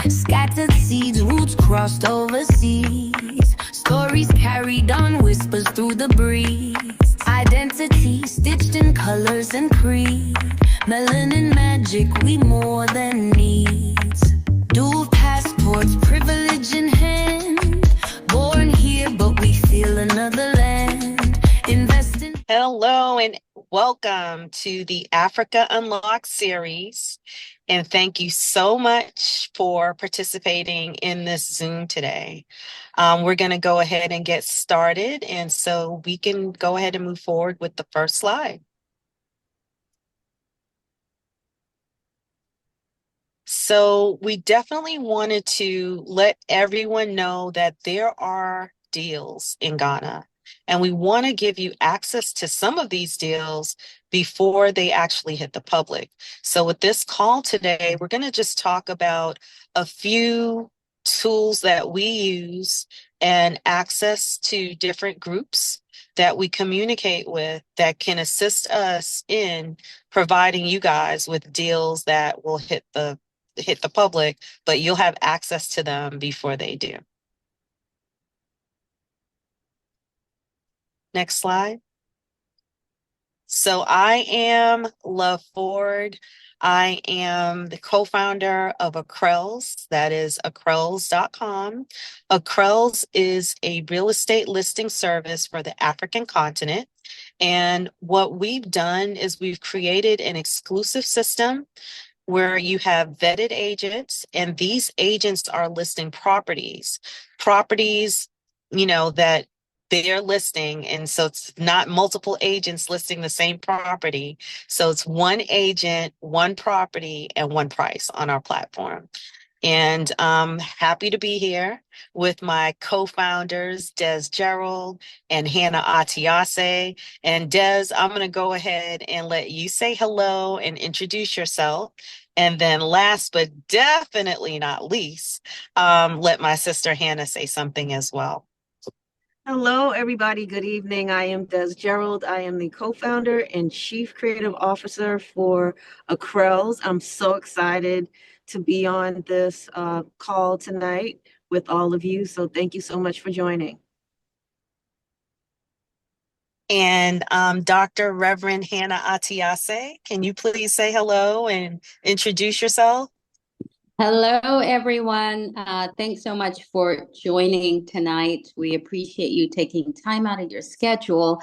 Scattered seeds, roots crossed overseas. Stories carried on, whispers through the breeze. Identity stitched in colors and creed. Melanin magic, we more than needs. Dual passports, privilege in hand. Born here, but we feel another land. Invest in. Hello and welcome to the Africa Unlocked series. And thank you so much for participating in this Zoom today. We're going to go ahead and get started. And so we can go ahead and move forward with the first slide. So we definitely wanted to let everyone know that there are deals in Ghana. And we want to give you access to some of these deals before they actually hit the public. So with this call today, we're going to just talk about a few tools that we use and access to different groups that we communicate with that can assist us in providing you guys with deals that will hit the public, but you'll have access to them before they do. Next slide. So I am Love Ford. I am the co-founder of Acrels, that is Acrels.com. Acrels is a real estate listing service for the African continent. And what we've done is we've created an exclusive system where you have vetted agents, and these agents are listing properties, that they're listing. And so it's not multiple agents listing the same property. So it's one agent, one property, and one price on our platform. And I'm happy to be here with my co-founders, Des Gerald and Hannah Atiase. And Des, I'm going to go ahead and let you say hello and introduce yourself. And then last but definitely not least, let my sister Hannah say something as well. Hello, everybody. Good evening. I am Des Gerald. I am the co-founder and chief creative officer for Acrels. I'm so excited to be on this call tonight with all of you. So thank you so much for joining. And Dr. Reverend Hannah Atiase, can you please say hello and introduce yourself? Hello, everyone. Thanks so much for joining tonight. We appreciate you taking time out of your schedule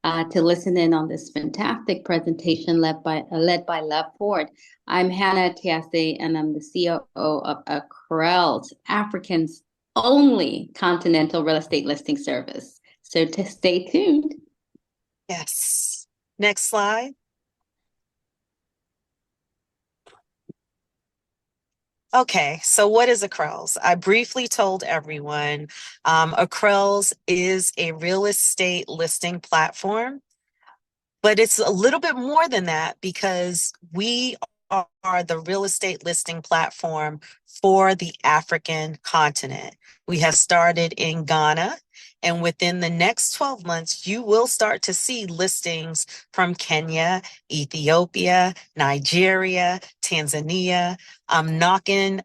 to listen in on this fantastic presentation led by Love Ford. I'm Hannah Tiase, and I'm the COO of Acrels, Africa's only continental real estate listing service. So to stay tuned. Yes. Next slide. Okay, so what is Acrels? I briefly told everyone Acrels is a real estate listing platform, but it's a little bit more than that because we are the real estate listing platform for the African continent. We have started in Ghana, and within the next 12 months, you will start to see listings from Kenya, Ethiopia, Nigeria, Tanzania. I'm knocking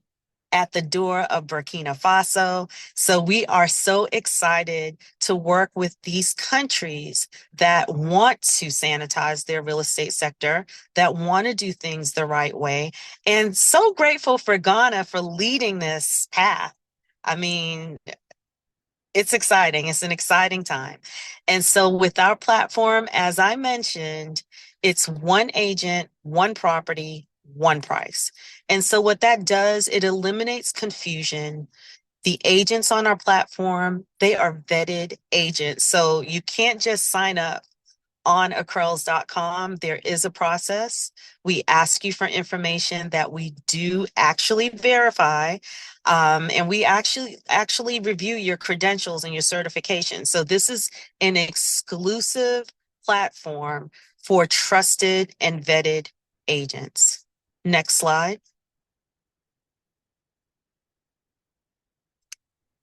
at the door of Burkina Faso. So we are so excited to work with these countries that want to sanitize their real estate sector, that want to do things the right way. And so grateful for Ghana for leading this path. I mean, it's exciting. It's an exciting time. And so with our platform, as I mentioned, it's one agent, one property, one price. And so what that does, it eliminates confusion. The agents on our platform, they are vetted agents. So you can't just sign up on acrels.com. There is a process. We ask you for information that we do actually verify. And we actually review your credentials and your certification. So this is an exclusive platform for trusted and vetted agents. Next slide.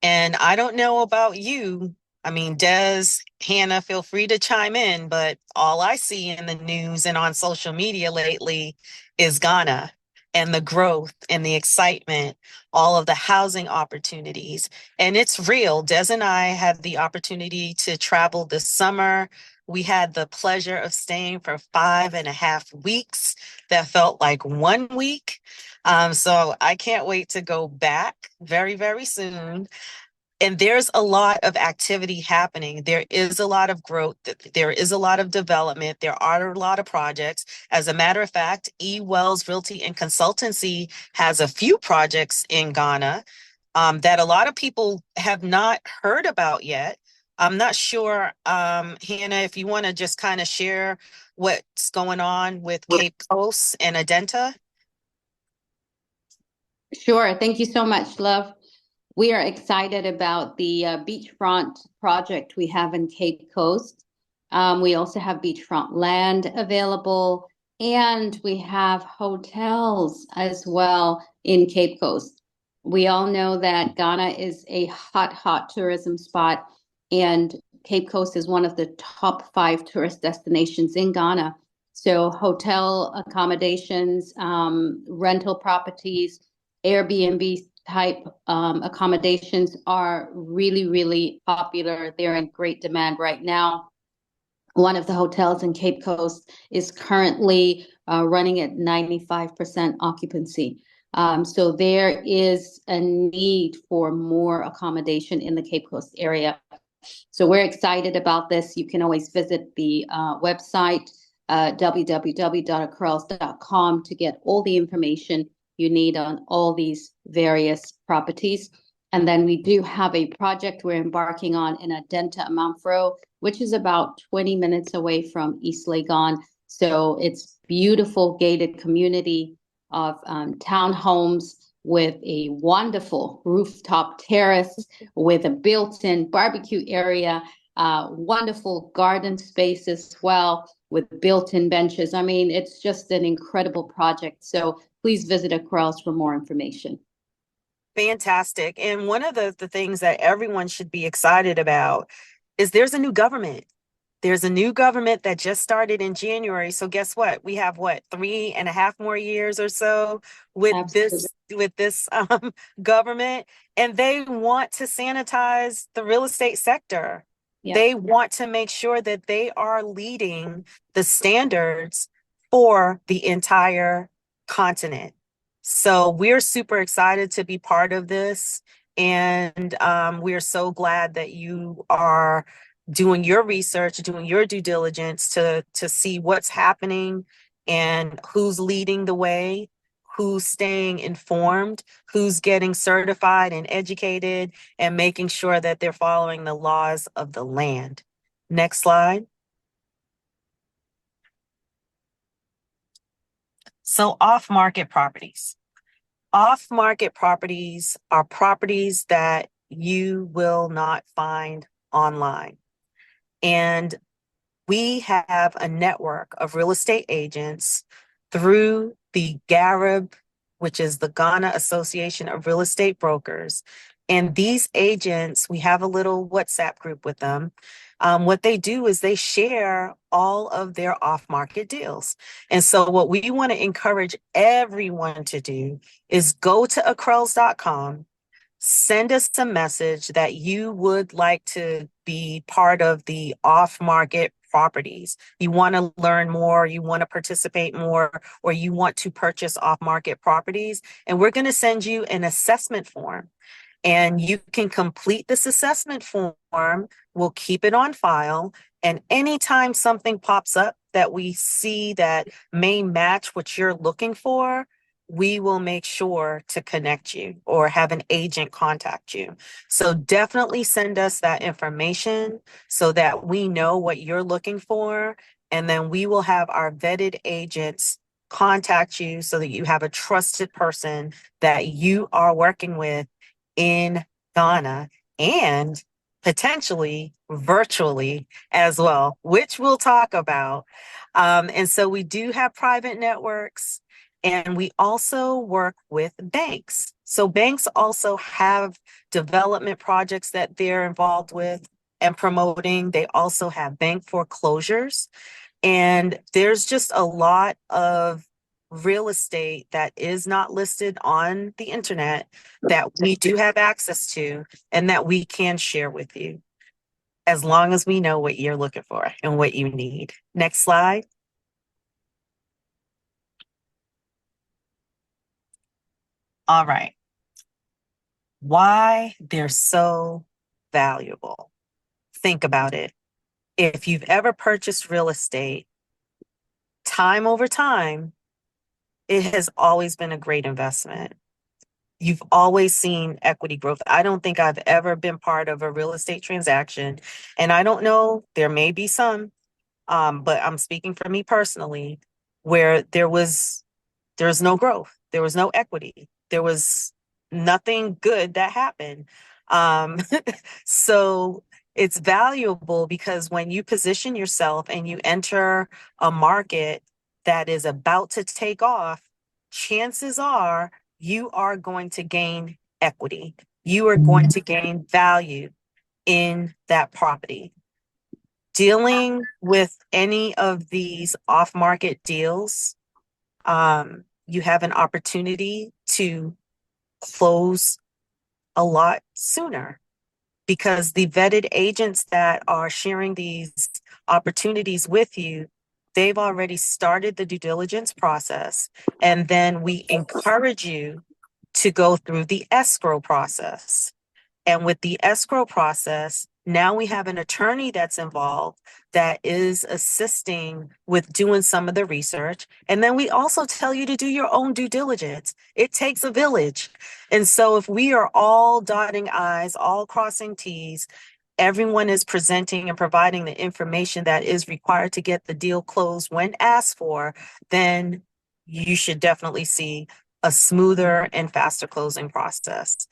And I don't know about you, I mean, Des, Hannah, feel free to chime in, but all I see in the news and on social media lately is Ghana and the growth and the excitement, all of the housing opportunities. And it's real. Des and I had the opportunity to travel this summer. We had the pleasure of staying for 5.5 weeks. That felt like 1 week. So I can't wait to go back very, very soon. And there's a lot of activity happening. There is a lot of growth. There is a lot of development. There are a lot of projects. As a matter of fact, E. Wells Realty and Consultancy has a few projects in Ghana that a lot of people have not heard about yet. I'm not sure, Hannah, if you want to just kind of share what's going on with Cape Coast and Adenta. Sure. Thank you so much, Love. We are excited about the beachfront project we have in Cape Coast. We also have beachfront land available, and we have hotels as well in Cape Coast. We all know that Ghana is a hot tourism spot, and Cape Coast is one of the top 5 tourist destinations in Ghana. So hotel accommodations, rental properties, Airbnb type accommodations are really popular. They're in great demand right now. One of the hotels in Cape Coast is currently running at 95% occupancy. So there is a need for more accommodation in the Cape Coast area. So we're excited about this. You can always visit the website, www.acrels.com, to get all the information you need on all these various properties. And then we do have a project we're embarking on in Adenta Amanfro, which is about 20 minutes away from East Legon. So it's beautiful gated community of townhomes with a wonderful rooftop terrace with a built-in barbecue area, wonderful garden space as well with built-in benches. I mean, it's just an incredible project. So please visit Acrels for more information. Fantastic. And one of the things that everyone should be excited about is there's a new government. There's a new government that just started in January. So guess what? We have 3.5 more years or so with Absolutely. this government, and they want to sanitize the real estate sector. Yeah. They want to make sure that they are leading the standards for the entire continent. So we're super excited to be part of this, and we're so glad that you are doing your research, doing your due diligence to see what's happening and who's leading the way, who's staying informed, who's getting certified and educated, and making sure that they're following the laws of the land. Next slide. So off-market properties. Off-market properties are properties that you will not find online. And we have a network of real estate agents through the GARIB, which is the Ghana Association of Real Estate Brokers. And these agents, we have a little WhatsApp group with them. What they do is they share all of their off-market deals. And so what we want to encourage everyone to do is go to acrels.com, send us a message that you would like to be part of the off-market properties. You want to learn more, you want to participate more, or you want to purchase off-market properties. And we're going to send you an assessment form. And you can complete this assessment form. We'll keep it on file. And anytime something pops up that we see that may match what you're looking for, we will make sure to connect you or have an agent contact you. So definitely send us that information so that we know what you're looking for. And then we will have our vetted agents contact you so that you have a trusted person that you are working with in Ghana and potentially virtually as well, which we'll talk about. And so we do have private networks, and we also work with banks. So banks also have development projects that they're involved with. and promoting. They also have bank foreclosures. And there's just a lot of real estate that is not listed on the internet that we do have access to and that we can share with you, as long as we know what you're looking for and what you need. Next slide. All right. Why they're so valuable. Think about it. If you've ever purchased real estate, time over time, it has always been a great investment. You've always seen equity growth. I don't think I've ever been part of a real estate transaction, and I don't know, there may be some, but I'm speaking for me personally, where there's no growth, there was no equity, there was nothing good that happened. Um, so it's valuable because when you position yourself and you enter a market that is about to take off, chances are you are going to gain equity. You are going to gain value in that property. Dealing with any of these off-market deals, you have an opportunity to close a lot sooner because the vetted agents that are sharing these opportunities with you, they've already started the due diligence process. And then we encourage you to go through the escrow process. And with the escrow process, now we have an attorney that's involved that is assisting with doing some of the research. And then we also tell you to do your own due diligence. It takes a village. And so if we are all dotting I's, all crossing T's, everyone is presenting and providing the information that is required to get the deal closed when asked for, then you should definitely see a smoother and faster closing process.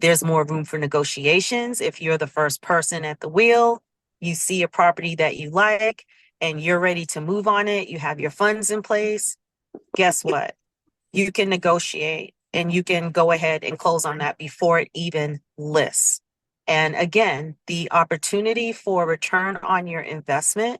There's more room for negotiations. If you're the first person at the wheel, you see a property that you like and you're ready to move on it, you have your funds in place, guess what? You can negotiate and you can go ahead and close on that before it even lists. And again, the opportunity for return on your investment,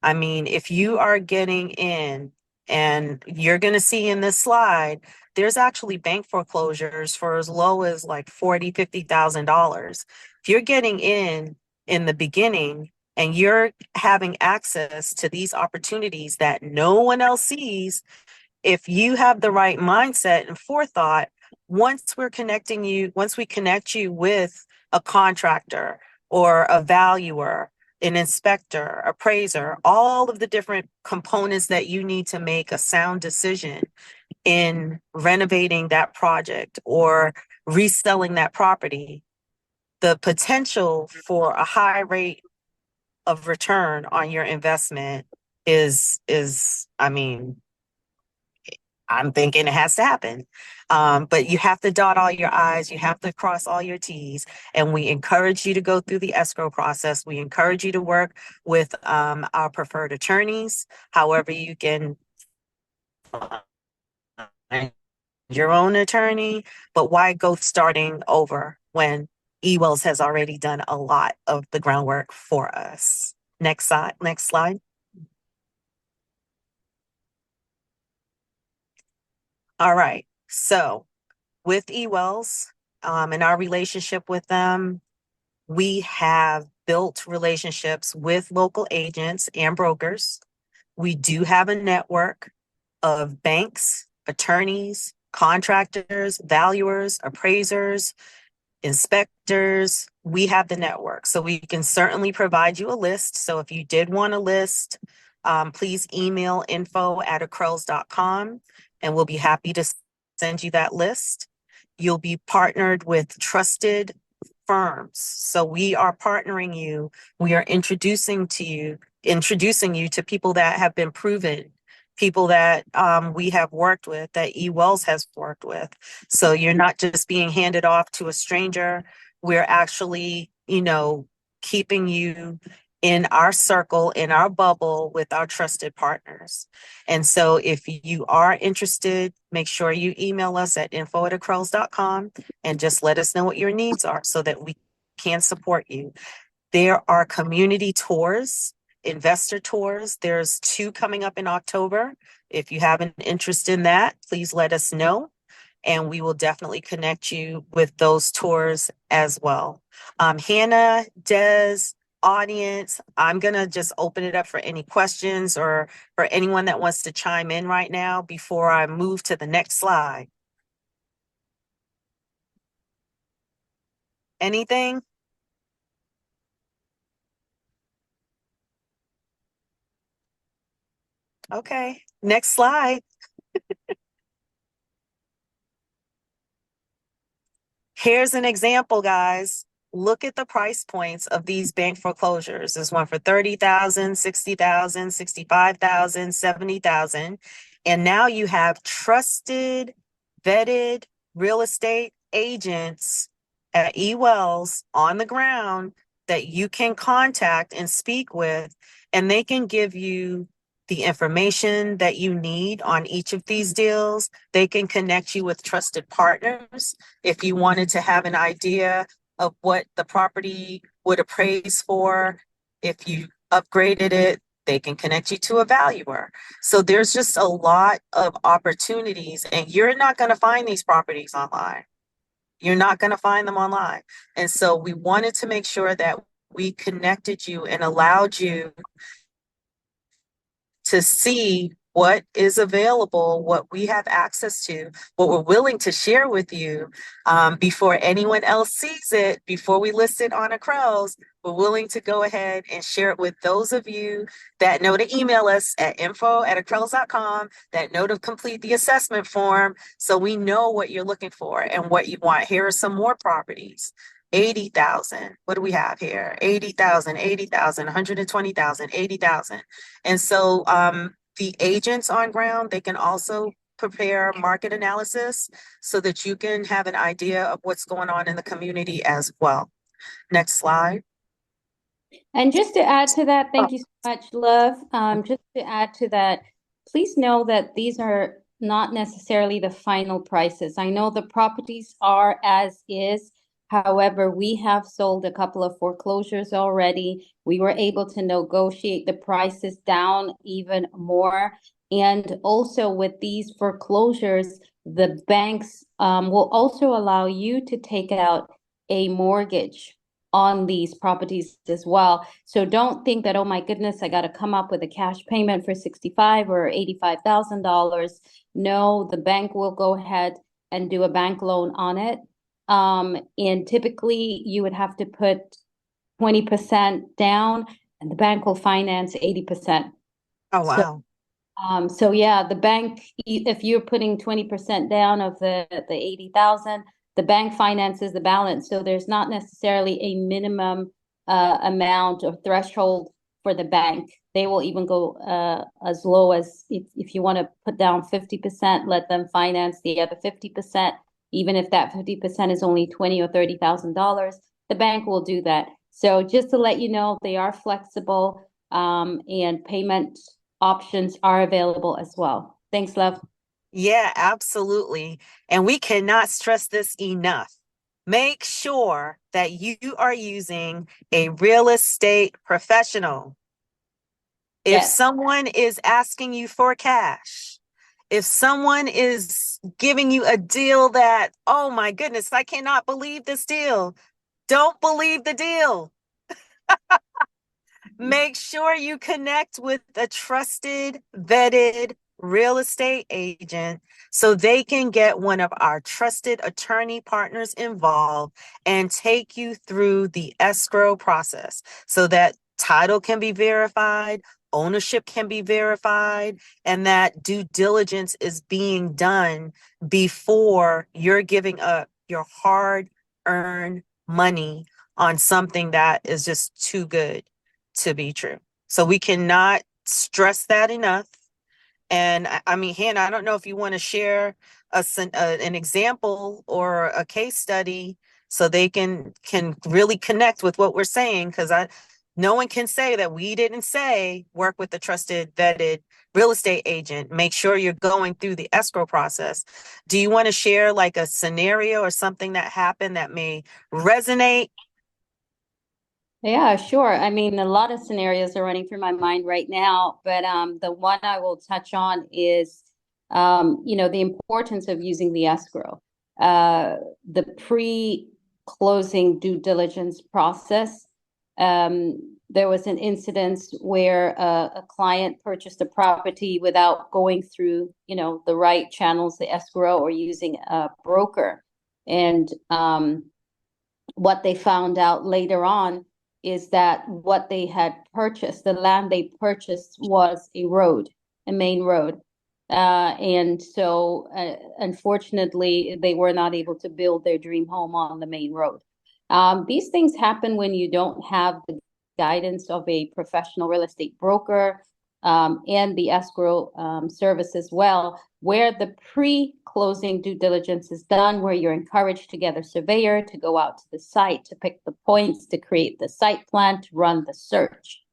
I mean, if you are getting in, and you're going to see in this slide, there's actually bank foreclosures for as low as like $40,000, $50,000. If you're getting in the beginning and you're having access to these opportunities that no one else sees, if you have the right mindset and forethought, once we connect you with a contractor or a valuer, an inspector, appraiser, all of the different components that you need to make a sound decision in renovating that project or reselling that property, the potential for a high rate of return on your investment is, I mean, I'm thinking it has to happen. But you have to dot all your I's, you have to cross all your T's, and we encourage you to go through the escrow process. We encourage you to work with our preferred attorneys. However, you can find your own attorney, but why go starting over when eWells has already done a lot of the groundwork for us? Next slide. All right, so with eWells and our relationship with them, we have built relationships with local agents and brokers. We do have a network of banks, attorneys, contractors, valuers, appraisers, inspectors. We have the network, so we can certainly provide you a list. So if you did want a list, please email info@acrels.com and we'll be happy to send you that list. You'll be partnered with trusted firms. So we are partnering you. We are introducing you to people that have been proven, people that we have worked with, that eWells has worked with. So you're not just being handed off to a stranger. We're actually, keeping you in our circle, in our bubble with our trusted partners. And so if you are interested, make sure you email us at info@acrels.com and just let us know what your needs are so that we can support you. There are community tours, investor tours. There's 2 coming up in October. If you have an interest in that, please let us know, and we will definitely connect you with those tours as well. Hannah, Des, audience, I'm going to just open it up for any questions or for anyone that wants to chime in right now before I move to the next slide. Anything? Okay, next slide. Here's an example, guys. Look at the price points of these bank foreclosures. There's one for 30,000, 60,000, 65,000, 70,000. And now you have trusted, vetted real estate agents at E. Wells on the ground that you can contact and speak with, and they can give you the information that you need on each of these deals. They can connect you with trusted partners. If you wanted to have an idea of what the property would appraise for, if you upgraded it, they can connect you to a valuer. So there's just a lot of opportunities, and you're not going to find these properties online. You're not going to find them online. And so we wanted to make sure that we connected you and allowed you to see what is available, what we have access to, what we're willing to share with you before anyone else sees it, before we list it on Acrels. We're willing to go ahead and share it with those of you that know to email us at info@acrels.com, that know to complete the assessment form so we know what you're looking for and what you want. Here are some more properties. 80,000. What do we have here? 80,000, 80,000, 120,000, 80,000. And so the agents on ground, they can also prepare market analysis so that you can have an idea of what's going on in the community as well. Next slide. And just to add to that, thank you so much, Love. Just to add to that, please know that these are not necessarily the final prices. I know the properties are as is. However, we have sold a couple of foreclosures already. We were able to negotiate the prices down even more. And also with these foreclosures, the banks will also allow you to take out a mortgage on these properties as well. So don't think that, oh my goodness, I got to come up with a cash payment for $65,000 or $85,000. No, the bank will go ahead and do a bank loan on it. And typically you would have to put 20% down and the bank will finance 80%. Oh, wow. So yeah, the bank, if you're putting 20% down of the 80,000, the bank finances the balance. So there's not necessarily a minimum amount or threshold for the bank. They will even go as low as if you want to put down 50%, let them finance the other 50%. Even if that 50% is only $20,000 or $30,000, the bank will do that. So just to let you know, they are flexible and payment options are available as well. Thanks, Love. Yeah, absolutely. And we cannot stress this enough. Make sure that you are using a real estate professional. If Yes. someone is asking you for cash, if someone is giving you a deal that, oh my goodness, I cannot believe this deal, don't believe the deal. Make sure you connect with a trusted, vetted real estate agent so they can get one of our trusted attorney partners involved and take you through the escrow process so that title can be verified, ownership can be verified, and that due diligence is being done before you're giving up your hard-earned money on something that is just too good to be true. So we cannot stress that enough. And I mean, Hannah, I don't know if you want to share an example or a case study so they can really connect with what we're saying, because no one can say that we didn't say work with a trusted, vetted real estate agent. Make sure you're going through the escrow process. Do you want to share like a scenario or something that happened that may resonate? Yeah, sure. I mean, a lot of scenarios are running through my mind right now, but the one I will touch on is, the importance of using the escrow. The pre-closing due diligence process. There was an incident where a client purchased a property without going through, the right channels, the escrow, or using a broker. And what they found out later on is that what they had purchased, the land they purchased, was a road, a main road. And so, unfortunately, they were not able to build their dream home on the main road. These things happen when you don't have the guidance of a professional real estate broker, and the escrow service as well, where the pre-closing due diligence is done, where you're encouraged to get a surveyor to go out to the site, to pick the points, to create the site plan, to run the search,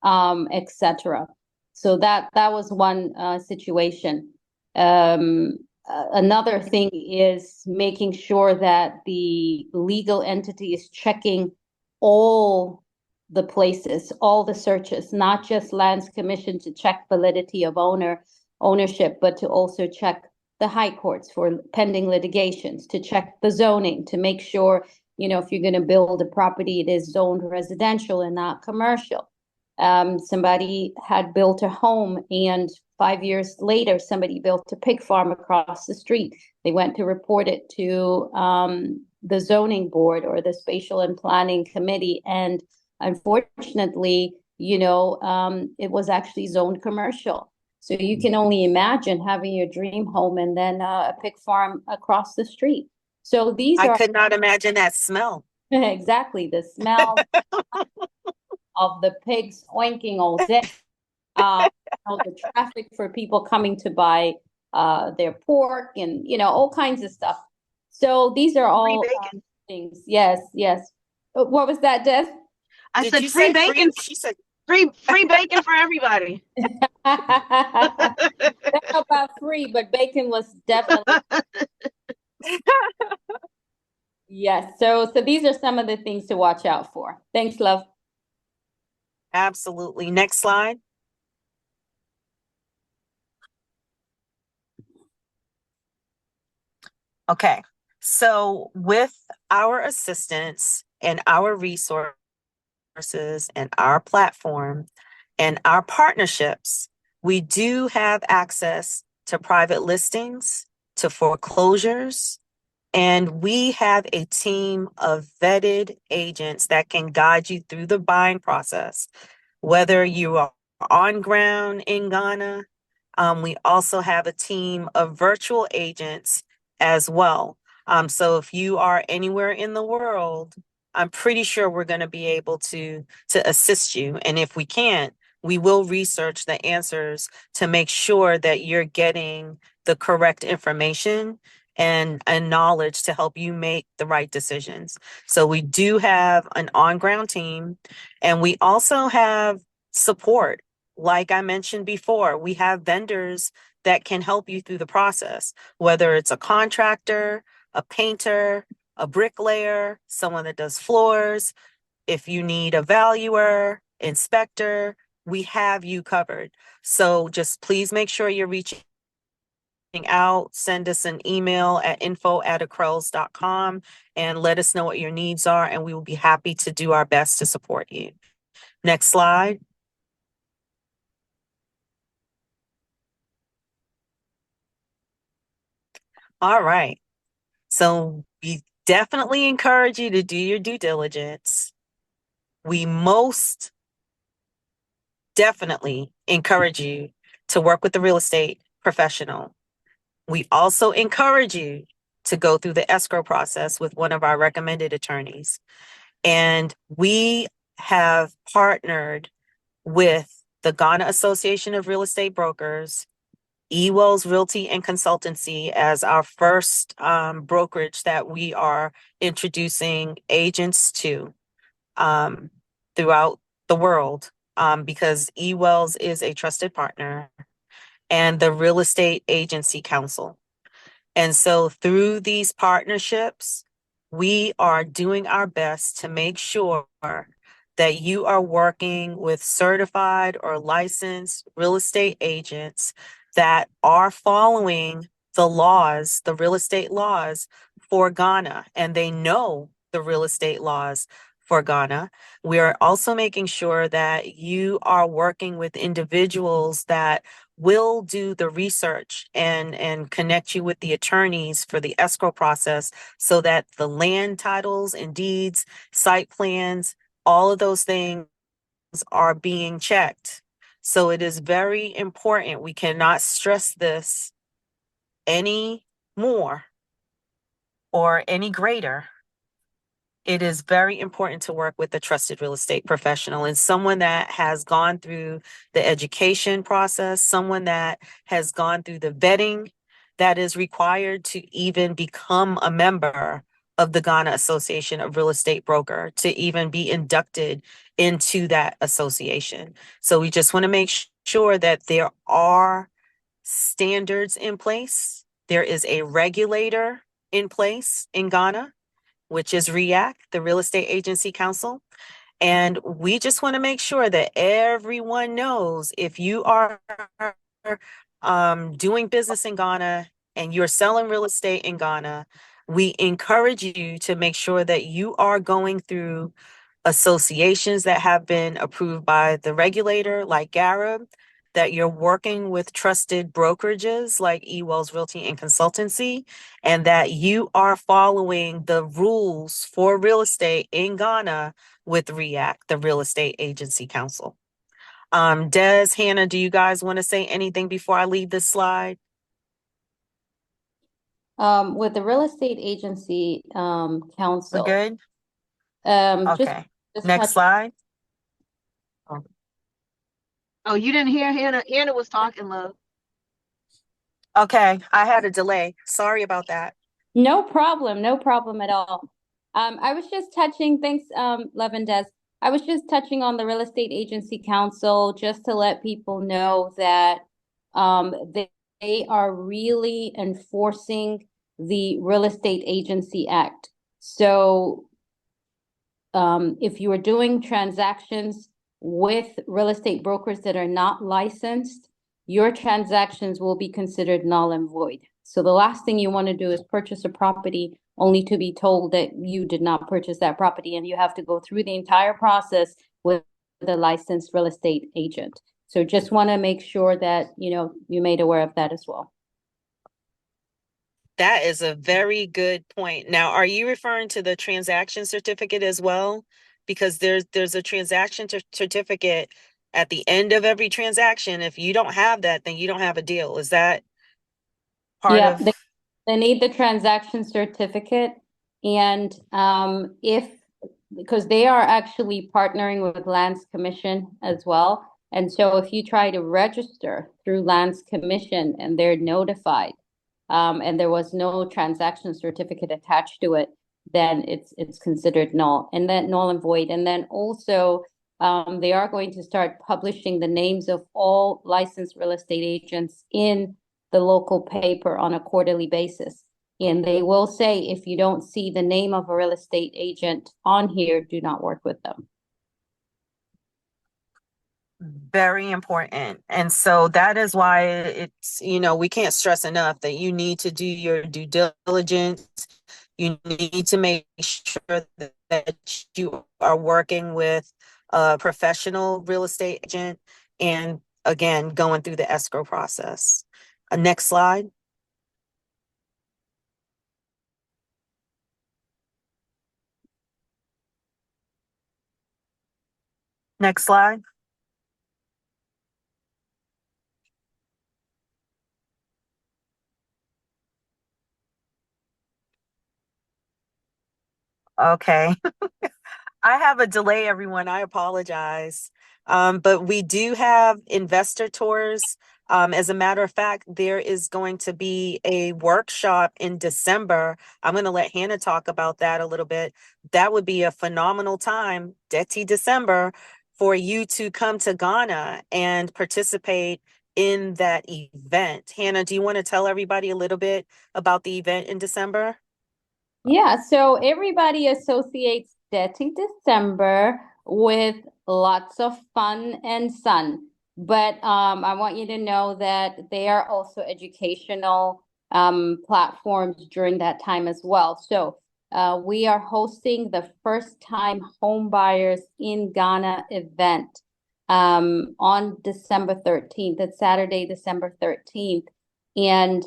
etc. So that was one situation. Another thing is making sure that the legal entity is checking all the places, all the searches, not just lands commission to check validity of ownership, but to also check the high courts for pending litigations, to check the zoning, to make sure, if you're going to build a property, it is zoned residential and not commercial. Somebody had built a home, and 5 years later, somebody built a pig farm across the street. They went to report it to the zoning board or the spatial and planning committee, and unfortunately, it was actually zoned commercial. So you can only imagine having your dream home and then a pig farm across the street. So these I are could not imagine that smell. exactly the smell of the pigs oinking all day. The traffic for people coming to buy their pork and all kinds of stuff. So these are Free all bacon. things. Yes, yes. What was that, Des? I Did said you free say free? bacon, She said, free bacon for everybody. Don't know about free, but bacon was definitely yes. So these are some of the things to watch out for. Thanks, love. absolutely. Next slide. Okay. So with our assistance and our resources and our platform and our partnerships, we do have access to private listings, to foreclosures, and we have a team of vetted agents that can guide you through the buying process, whether you are on ground in Ghana. We also have a team of virtual agents as well. So if you are anywhere in the world, I'm pretty sure we're going to be able to assist you. And if we can't, we will research the answers to make sure that you're getting the correct information and knowledge to help you make the right decisions. So we do have an on-ground team, and we also have support. Like I mentioned before, we have vendors that can help you through the process, whether it's a contractor, a painter, a bricklayer, someone that does floors. If you need a valuer, inspector, we have you covered. So just please make sure you're reaching out, send us an email at info@acrels.com and let us know what your needs are, and we will be happy to do our best to support you. Next slide. All right. So we definitely encourage you to do your due diligence. We most definitely encourage you to work with the real estate professional. We also encourage you to go through the escrow process with one of our recommended attorneys. And we have partnered with the Ghana Association of Real Estate Brokers, Ewell's Realty and Consultancy as our first brokerage that we are introducing agents to throughout the world, because Ewell's is a trusted partner, and the Real Estate Agency Council. And so through these partnerships, we are doing our best to make sure that you are working with certified or licensed real estate agents that are following the laws, the real estate laws for Ghana, and they know the real estate laws for Ghana. We are also making sure that you are working with individuals that will do the research and connect you with the attorneys for the escrow process so that the land titles and deeds, site plans, all of those things are being checked. So it is very important. We cannot stress this any more or any greater. It is very important to work with a trusted real estate professional and someone that has gone through the education process, someone that has gone through the vetting that is required to even become a member of the Ghana Association of Real Estate Broker, to even be inducted into that association. So we just want to make sure that there are standards in place. There is a regulator in place in Ghana, which is REAC, the Real Estate Agency Council. And we just want to make sure that everyone knows if you are doing business in Ghana and you're selling real estate in Ghana, we encourage you to make sure that you are going through associations that have been approved by the regulator, like GARA, that you're working with trusted brokerages like eWells Realty and Consultancy, and that you are following the rules for real estate in Ghana with REACT, the Real Estate Agency Council. Des, Hannah, do you guys want to say anything before I leave this slide? With the real estate agency We're council, good? just Okay. just Next touch. slide. Oh, you didn't hear Hannah? Hannah was talking, love. Okay, I had a delay. Sorry about that. No problem, no problem at all. I was just touching, thanks, Lev and Des. I was just touching on the Real Estate Agency Council just to let people know that they are really enforcing the Real Estate Agency Act. So if you are doing transactions with real estate brokers that are not licensed, your transactions will be considered null and void. So the last thing you want to do is purchase a property only to be told that you did not purchase that property, and you have to go through the entire process with the licensed real estate agent. So just want to make sure that, you know, you're made aware of that as well. That is a very good point. Now, are you referring to the transaction certificate as well? Because there's a transaction certificate at the end of every transaction. If you don't have that, then you don't have a deal. Is that part Yeah, of? they need the transaction certificate, and if, because they are actually partnering with Lands Commission as well. And so if you try to register through Lands Commission and they're notified, and there was no transaction certificate attached to it, then it's considered null, and then null and void. And then also they are going to start publishing the names of all licensed real estate agents in the local paper on a quarterly basis. And they will say, if you don't see the name of a real estate agent on here, do not work with them. Very important. And so that is why it's, we can't stress enough that you need to do your due diligence. You need to make sure that you are working with a professional real estate agent and, again, going through the escrow process. Next slide. Next slide. Okay. I have a delay, everyone. I apologize. But we do have investor tours. As a matter of fact, there is going to be a workshop in December. I'm going to let Hannah talk about that a little bit. That would be a phenomenal time, Deti December, for you to come to Ghana and participate in that event. Hannah, do you want to tell everybody a little bit about the event in December? Yeah, so everybody associates Deti December with lots of fun and sun. But I want you to know that they are also educational platforms during that time as well. So we are hosting the first time home buyers in Ghana event on December 13th. It's Saturday, December 13th. And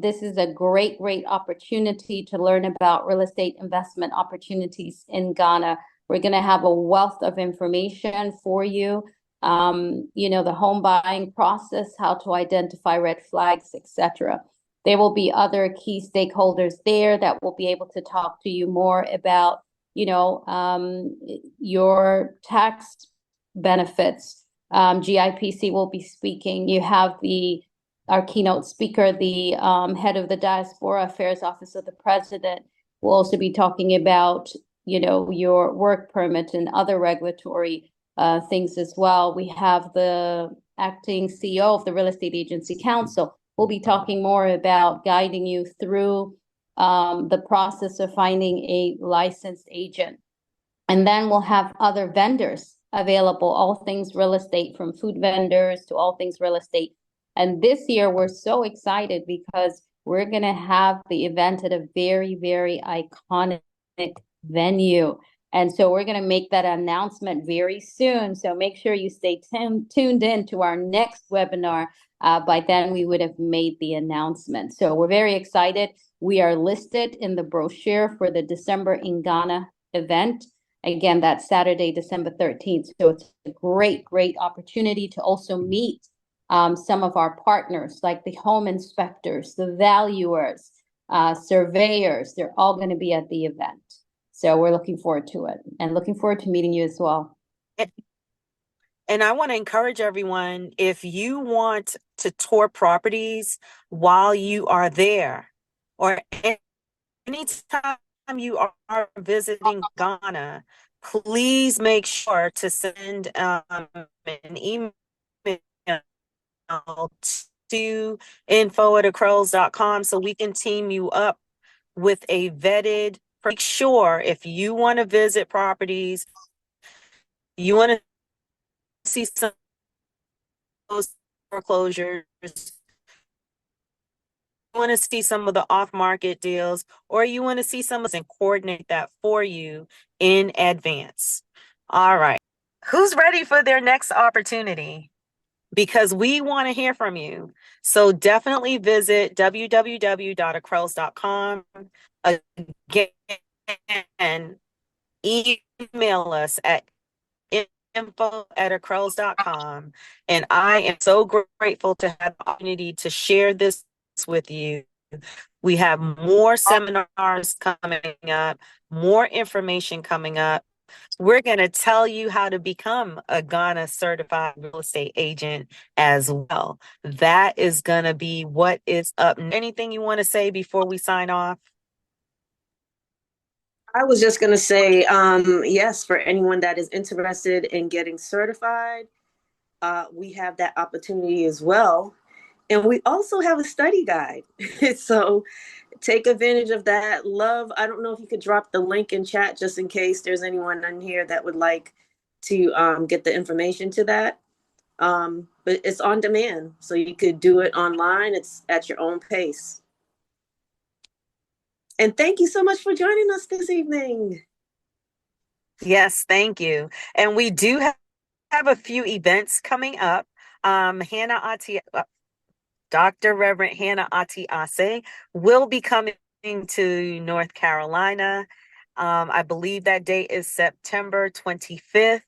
this is a great, great opportunity to learn about real estate investment opportunities in Ghana. We're going to have a wealth of information for you. The home buying process, how to identify red flags, etc. There will be other key stakeholders there that will be able to talk to you more about, your tax benefits. GIPC will be speaking. You have our keynote speaker, the head of the Diaspora Affairs Office of the President, will also be talking about, your work permit and other regulatory things as well. We have the acting CEO of the Real Estate Agency Council. We'll be talking more about guiding you through the process of finding a licensed agent. And then we'll have other vendors available, all things real estate, from food vendors to all things real estate. And this year, we're so excited because we're going to have the event at a very, very iconic venue. And so we're going to make that announcement very soon. So make sure you stay tuned in to our next webinar. By then, we would have made the announcement. So we're very excited. We are listed in the brochure for the December in Ghana event. Again, that's Saturday, December 13th. So it's a great, great opportunity to also meet some of our partners, like the home inspectors, the valuers, surveyors. They're all going to be at the event. So we're looking forward to it and looking forward to meeting you as well. And I want to encourage everyone, if you want to tour properties while you are there, or anytime you are visiting Ghana, please make sure to send an email to info@acrels.com so we can team you up with a vetted. Make sure if you want to visit properties, you want to see some of those foreclosures, you want to see some of the off-market deals, or you want to see some of and coordinate that for you in advance. All right. Who's ready for their next opportunity? Because we want to hear from you. So definitely visit www.acrels.com. Again, email us at info@acrels.com. And I am so grateful to have the opportunity to share this with you. We have more seminars coming up, more information coming up. We're going to tell you how to become a Ghana certified real estate agent as well. That is going to be what is up. Anything you want to say before we sign off? I was just going to say, yes, for anyone that is interested in getting certified, we have that opportunity as well. And we also have a study guide. So take advantage of that. Love, I don't know if you could drop the link in chat just in case there's anyone in here that would like to get the information to that. But it's on demand. So you could do it online. It's at your own pace. And thank you so much for joining us this evening. Yes, thank you. And we do have a few events coming up. Dr. Reverend Hannah Atiase will be coming to North Carolina. I believe that date is September 25th.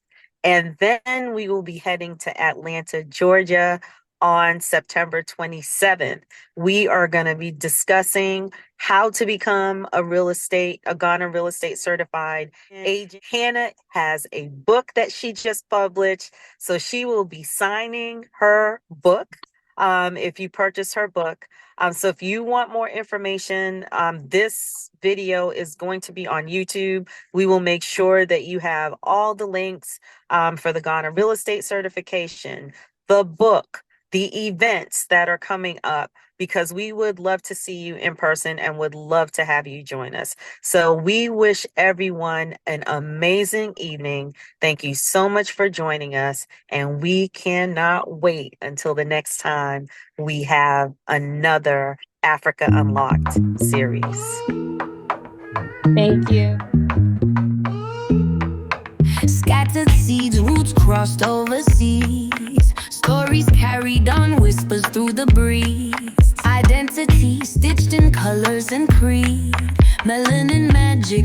And then we will be heading to Atlanta, Georgia on September 27th. We are going to be discussing how to become a Ghana real estate certified agent. Hannah has a book that she just published, so she will be signing her book if you purchase her book. So if you want more information, this video is going to be on YouTube. We will make sure that you have all the links for the Ghana real estate certification, the book, the events that are coming up. because we would love to see you in person and would love to have you join us. So we wish everyone an amazing evening. Thank you so much for joining us, and we cannot wait until the next time we have another Africa Unlocked series. Thank you. Scattered seeds, roots crossed overseas. Stories carried on, whispers through the breeze. Identity stitched in colors and creed. Melanin magic.